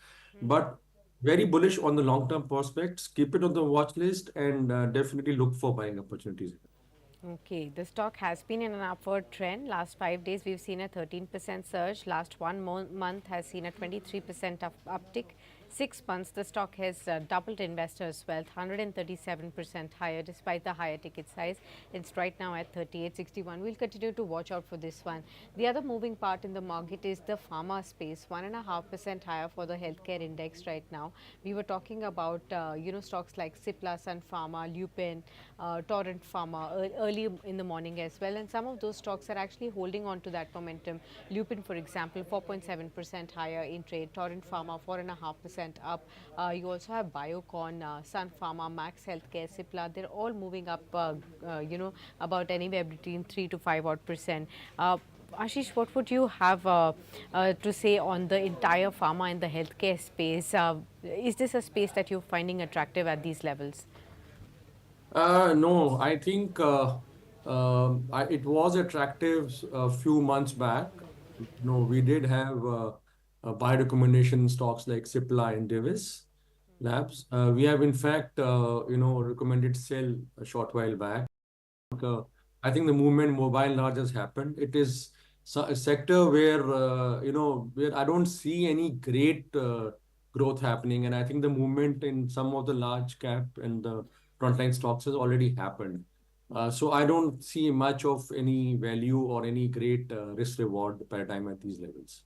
But very bullish on the long-term prospects. Keep it on the watch list, and definitely look for buying opportunities. Okay, the stock has been in an upward trend. Last 5 days, we've seen a 13% surge. Last month has seen a 23% uptick. 6 months, the stock has doubled investors' wealth, 137% higher despite the higher ticket size. It's right now at 38.61. We'll continue to watch out for this one. The other moving part in the market is the pharma space, 1.5% higher for the healthcare index right now. We were talking about stocks like Cipla, Sun Pharma, Lupin, Torrent Pharma early in the morning as well, and some of those stocks are actually holding on to that momentum. Lupin, for example, 4.7% higher in trade. Torrent Pharma, 4.5% up. You also have Biocon, Sun Pharma, Max Healthcare, Cipla. They're all moving up, about anywhere between 3 to 5 odd percent. Ashish, what would you have to say on the entire pharma and the healthcare space? Is this a space that you're finding attractive at these levels? No, I think It was attractive a few months back. No, we did have buy recommendation stocks like Cipla and Davis Labs. We have in fact, recommended sell a short while back. uh, I think the movement mobile large has happened. It is a sector where where I don't see any great growth happening, and I think the movement in some of the large cap and the frontline stocks has already happened. So I don't see much of any value or any great risk reward paradigm at these levels.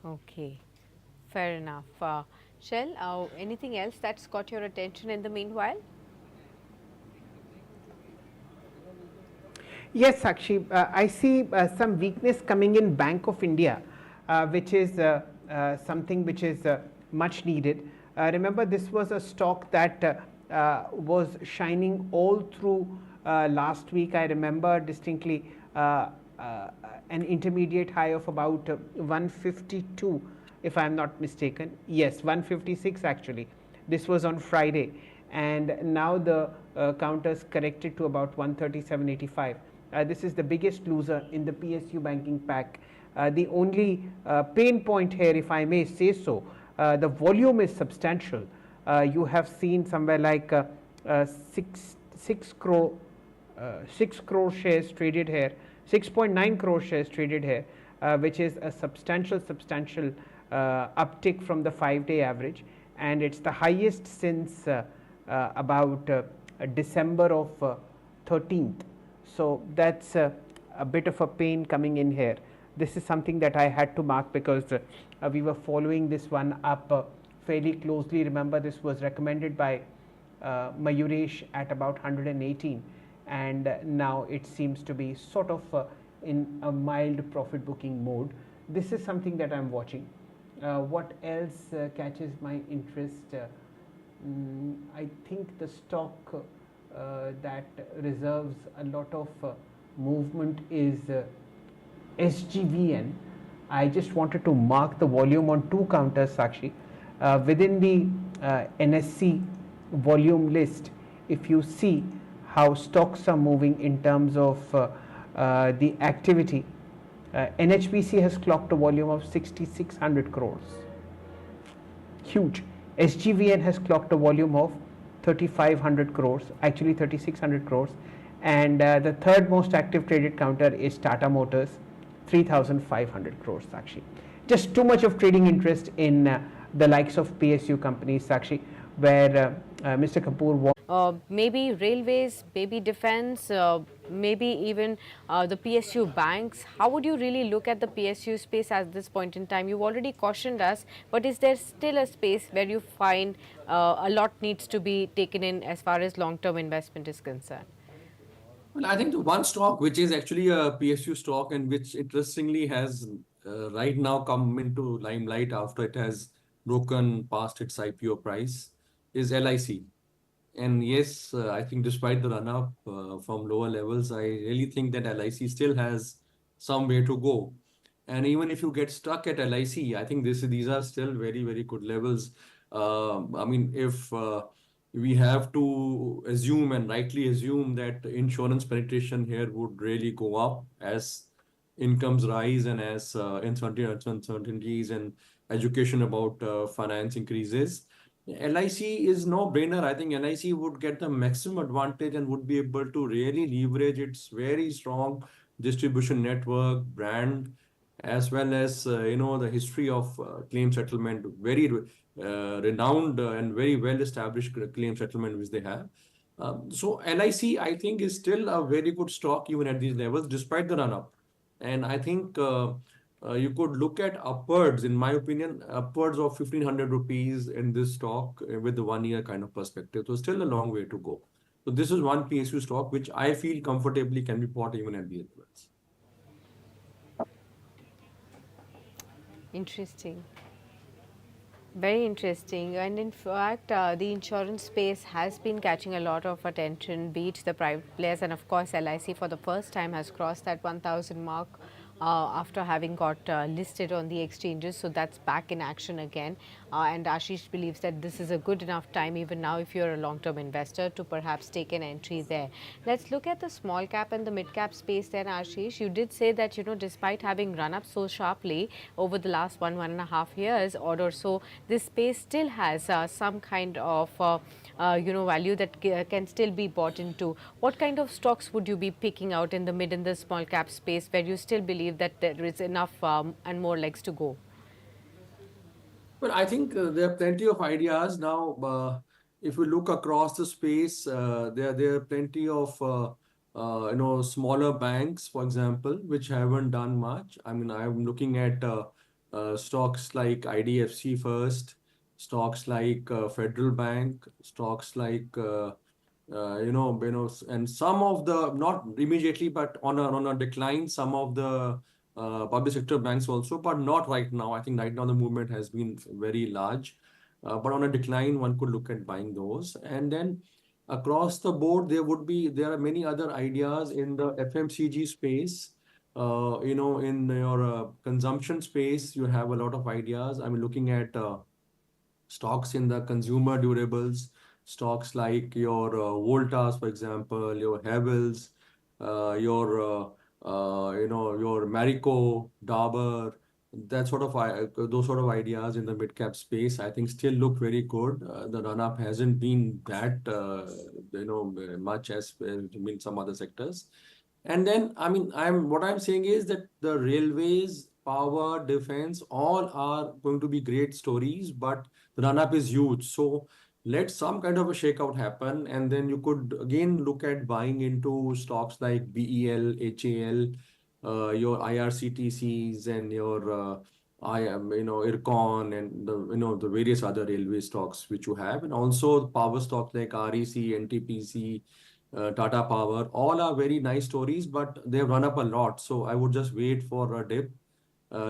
Okay, fair enough. Shell, anything else that's got your attention in the meanwhile? Yes, Sakshi, I see some weakness coming in Bank of India, which is something which is much needed. Remember, this was a stock that was shining all through last week. I remember distinctly an intermediate high of about 152, if I am not mistaken. Yes, 156 actually. This was on Friday, and now the counters corrected to about 137.85. This is the biggest loser in the PSU banking pack. The only pain point here, if I may say so, the volume is substantial. You have seen somewhere like 6 crore 6 crore shares traded here, 6.9 crore shares traded here, which is a substantial uptick from the 5-day average, and it's the highest since about December of 13th. So that's a bit of a pain coming in here. This is something that I had to mark because we were following this one up fairly closely. Remember, this was recommended by Mayuresh at about 118, and now it seems to be sort of in a mild profit booking mode. This is something that I'm watching. What else catches my interest? I think the stock that reserves a lot of movement is SGVN. I just wanted to mark the volume on two counters, Sakshi. Within the NSE volume list, if you see how stocks are moving in terms of the activity, NHPC has clocked a volume of 6,600 crores. Huge. SGVN has clocked a volume of 3,500 crores, actually 3,600 crores. And the third most active traded counter is Tata Motors, 3,500 crores, Sakshi. Just too much of trading interest in the likes of PSU companies, Sakshi, where Mr. Kapoor wants. Maybe railways, maybe defense, maybe even the PSU banks. How would you really look at the PSU space at this point in time? You've already cautioned us, but is there still a space where you find a lot needs to be taken in as far as long-term investment is concerned? Well, I think the one stock which is actually a PSU stock and which interestingly has right now come into limelight after it has broken past its IPO price is LIC. And yes, I think despite the run up from lower levels, I really think that LIC still has some way to go. And even if you get stuck at LIC, I think these are still very, very good levels. I mean, if we have to assume and rightly assume that insurance penetration here would really go up as incomes rise and as uncertainties and education about finance increases. LIC is no brainer. I think LIC would get the maximum advantage and would be able to really leverage its very strong distribution network, brand, as well as the history of claim settlement, very renowned and very well established claim settlement which they have. So LIC, I think, is still a very good stock even at these levels, despite the run up. And I think you could look at upwards, in my opinion, upwards of 1,500 rupees in this stock with the 1 year kind of perspective. So still a long way to go. So this is one PSU stock which I feel comfortably can be bought even at these levels. Interesting. Very interesting. And in fact, the insurance space has been catching a lot of attention, be it the private players, and of course LIC for the first time has crossed that 1,000 mark after having got listed on the exchanges. So that's back in action again. And Ashish believes that this is a good enough time even now if you're a long-term investor to perhaps take an entry there. Let's look at the small cap and the mid cap space then, Ashish. You did say that, despite having run up so sharply over the last 1.5 years or so, this space still has some kind of value that can still be bought into. What kind of stocks would you be picking out in the mid and the small cap space where you still believe that there is enough and more legs to go? Well, I think there are plenty of ideas now. If you look across the space, there are plenty of smaller banks, for example, which haven't done much. I mean, I'm looking at stocks like IDFC First, stocks like Federal Bank, stocks like and some of the not immediately, but on a decline. Some of the public sector banks also, but not right now. I think right now the movement has been very large, but on a decline, one could look at buying those. And then across the board, there are many other ideas in the FMCG space. In your consumption space, you have a lot of ideas. I'm looking at stocks in the consumer durables, stocks like your Voltas, for example, your Havels, your Marico, Dabur, those sort of ideas in the mid cap space, I think still look very good. The run up hasn't been that much as in some other sectors. And then, I mean, what I'm saying is that the railways, power, defense, all are going to be great stories, but the run-up is huge. So let some kind of a shakeout happen, and then you could again look at buying into stocks like BEL, HAL, your IRCTCs, and your IRCON, and the various other railway stocks which you have, and also the power stocks like REC, NTPC, Tata Power, all are very nice stories, but they've run up a lot. So I would just wait for a dip.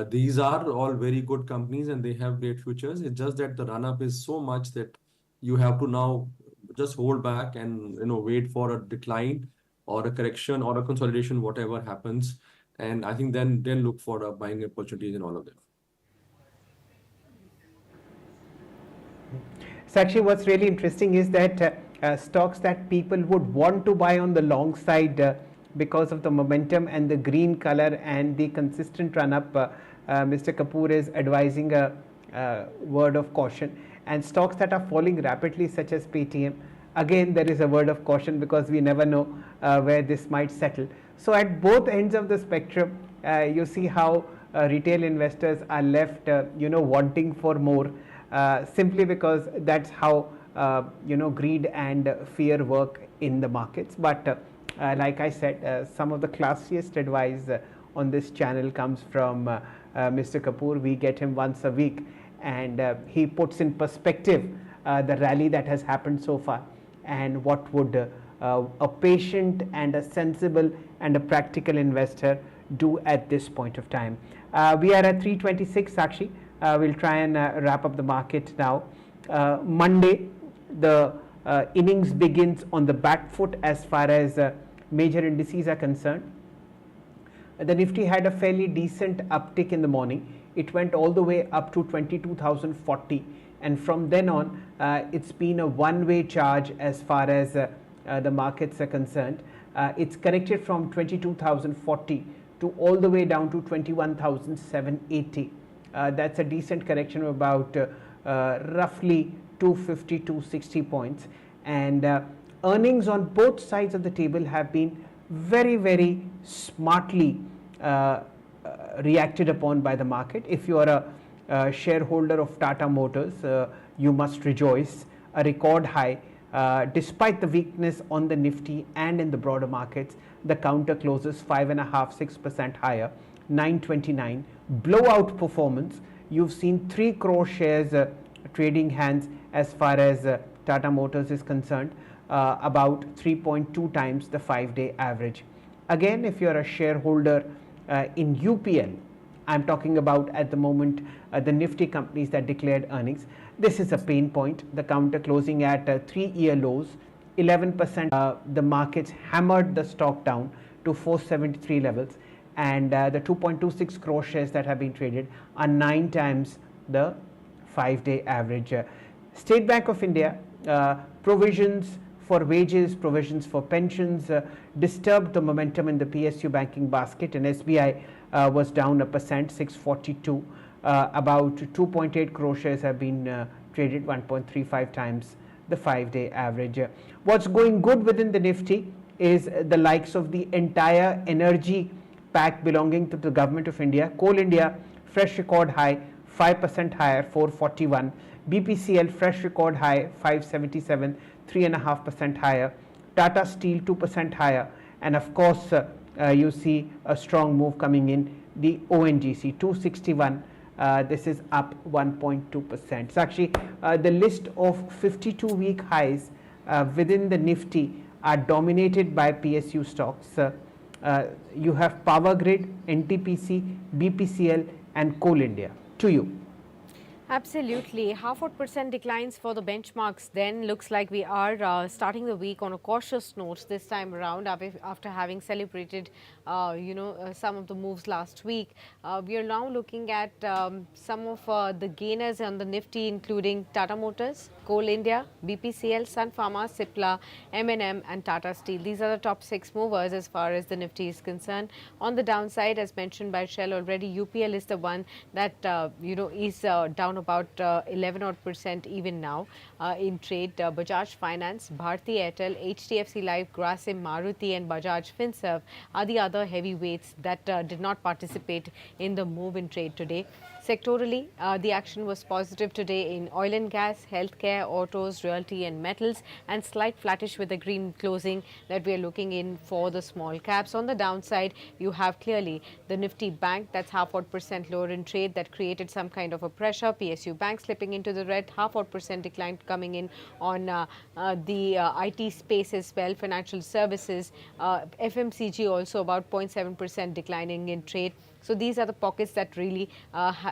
These are all very good companies and they have great futures. It's just that the run up is so much that you have to now just hold back and wait for a decline or a correction or a consolidation, whatever happens. And I think then look for buying opportunities in all of them. So actually what's really interesting is that stocks that people would want to buy on the long side because of the momentum and the green color and the consistent run up, Mr. Kapoor is advising a word of caution. And stocks that are falling rapidly, such as Paytm, again there is a word of caution because we never know where this might settle. So at both ends of the spectrum, you see how retail investors are left wanting for more, simply because that's how greed and fear work in the markets. But like I said, some of the classiest advice on this channel comes from Mr. Kapoor. We get him once a week, and he puts in perspective the rally that has happened so far and what would a patient and a sensible and a practical investor do at this point of time. We are at 326, Sakshi. We'll try and wrap up the market now. Monday, the innings begins on the back foot as far as major indices are concerned. The Nifty had a fairly decent uptick in the morning. It went all the way up to 22,040, and from then on it's been a one-way charge as far as the markets are concerned. It's corrected from 22,040 to all the way down to 21,780. That's a decent correction of about roughly 250 to 60 points, and earnings on both sides of the table have been very, very smartly reacted upon by the market. If you are a shareholder of Tata Motors, you must rejoice. A record high, despite the weakness on the Nifty and in the broader markets, the counter closes 5.5–6% higher, 929. Blowout performance. You've seen 3 crore shares trading hands as far as Tata Motors is concerned, about 3.2 times the 5-day average. Again, if you're a shareholder in UPL, I'm talking about at the moment the Nifty companies that declared earnings, this is a pain point. The counter closing at 3-year lows, 11%. The markets hammered the stock down to 473 levels, and the 2.26 crore shares that have been traded are 9 times the 5-day average. State Bank of India, provisions for wages, provisions for pensions disturbed the momentum in the PSU banking basket, and SBI was down 1%, 642. About 2.8 crore shares have been traded, 1.35 times the 5-day average. What's going good within the Nifty is the likes of the entire energy pack belonging to the Government of India. Coal India, fresh record high, 5% higher, 441. BPCL, fresh record high, 577, 3.5% higher. Tata Steel, 2% higher. And of course, you see a strong move coming in the ONGC, 261. This is up 1.2%. So actually, the list of 52-week highs within the Nifty are dominated by PSU stocks. You have Power Grid, NTPC, BPCL, and Coal India. To you. Absolutely. 0.5% declines for the benchmarks. Then looks like we are starting the week on a cautious note this time around after having celebrated, some of the moves last week. We are now looking at some of the gainers on the Nifty, including Tata Motors, Coal India, BPCL, Sun Pharma, Cipla, M&M, and Tata Steel. These are the top 6 movers as far as the Nifty is concerned. On the downside, as mentioned by Shell already, UPL is the one that is down about 11% even now in trade. Bajaj Finance, Bharti Airtel, HDFC Life, Grasim, Maruti, and Bajaj Finserv are the other heavyweights that did not participate in the move in trade today. Sectorally, the action was positive today in oil and gas, healthcare, autos, realty, and metals, and slight flattish with a green closing that we are looking in for the small caps. On the downside, you have clearly the Nifty Bank, that's 0.5% lower in trade, that created some kind of a pressure. PSU Bank slipping into the red, 0.5% decline coming in on the IT space as well, financial services, FMCG also about 0.7% declining in trade. So these are the pockets that really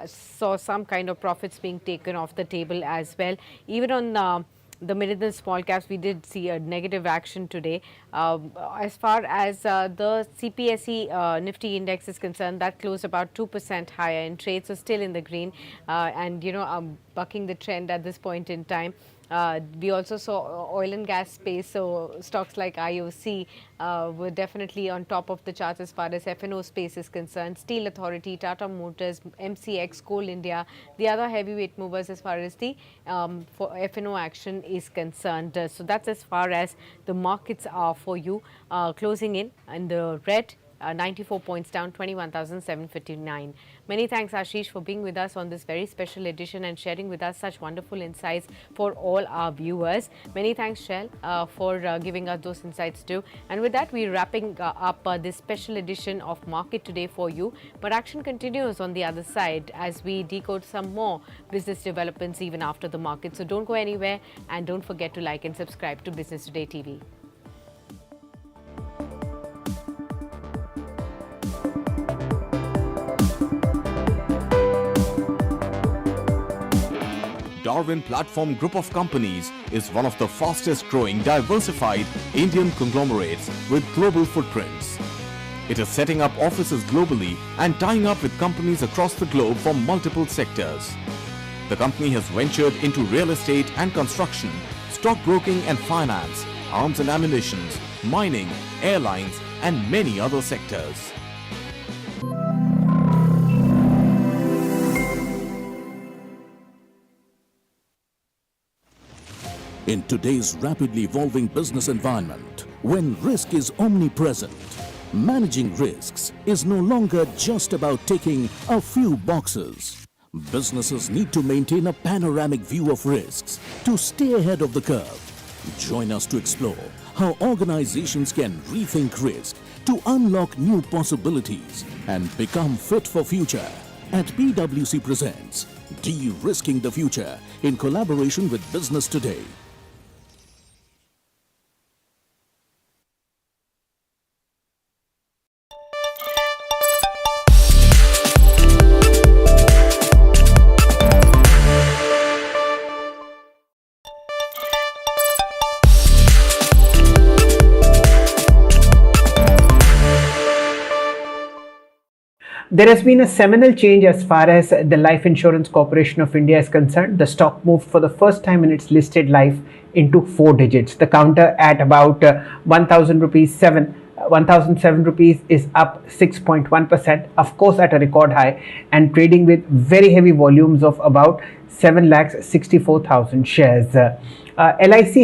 saw some kind of profits being taken off the table as well. Even on the mid and small caps, we did see a negative action today. As far as the CPSE Nifty index is concerned, that closed about 2% higher in trade, so still in the green, and bucking the trend at this point in time. We also saw oil and gas space, so stocks like IOC were definitely on top of the charts as far as F&O space is concerned. Steel Authority, Tata Motors, MCX, Coal India, the other heavyweight movers as far as the for F&O action is concerned. So that's as far as the markets are for you. Closing in the red, 94 points down, 21,759. Many thanks, Ashish, for being with us on this very special edition and sharing with us such wonderful insights for all our viewers. Many thanks, Shell, for giving us those insights too. And with that, we're wrapping up this special edition of Market Today for you. But action continues on the other side as we decode some more business developments even after the market. So don't go anywhere, and don't forget to like and subscribe to Business Today TV. Darwin Platform Group of Companies is one of the fastest growing diversified Indian conglomerates with global footprints. It is setting up offices globally and tying up with companies across the globe from multiple sectors. The company has ventured into real estate and construction, stockbroking and finance, arms and ammunition, mining, airlines, and many other sectors. In today's rapidly evolving business environment, when risk is omnipresent, managing risks is no longer just about ticking a few boxes. Businesses need to maintain a panoramic view of risks to stay ahead of the curve. Join us to explore how organizations can rethink risk to unlock new possibilities and become fit for future. At PwC presents De-Risking the Future in collaboration with Business Today. There has been a seminal change as far as the Life Insurance Corporation of India is concerned. The stock moved for the first time in its listed life into 4 digits. The counter at about 1,000 rupees 1,007 rupees is up 6.1%, of course at a record high, and trading with very heavy volumes of about 7,64,000 shares. LIC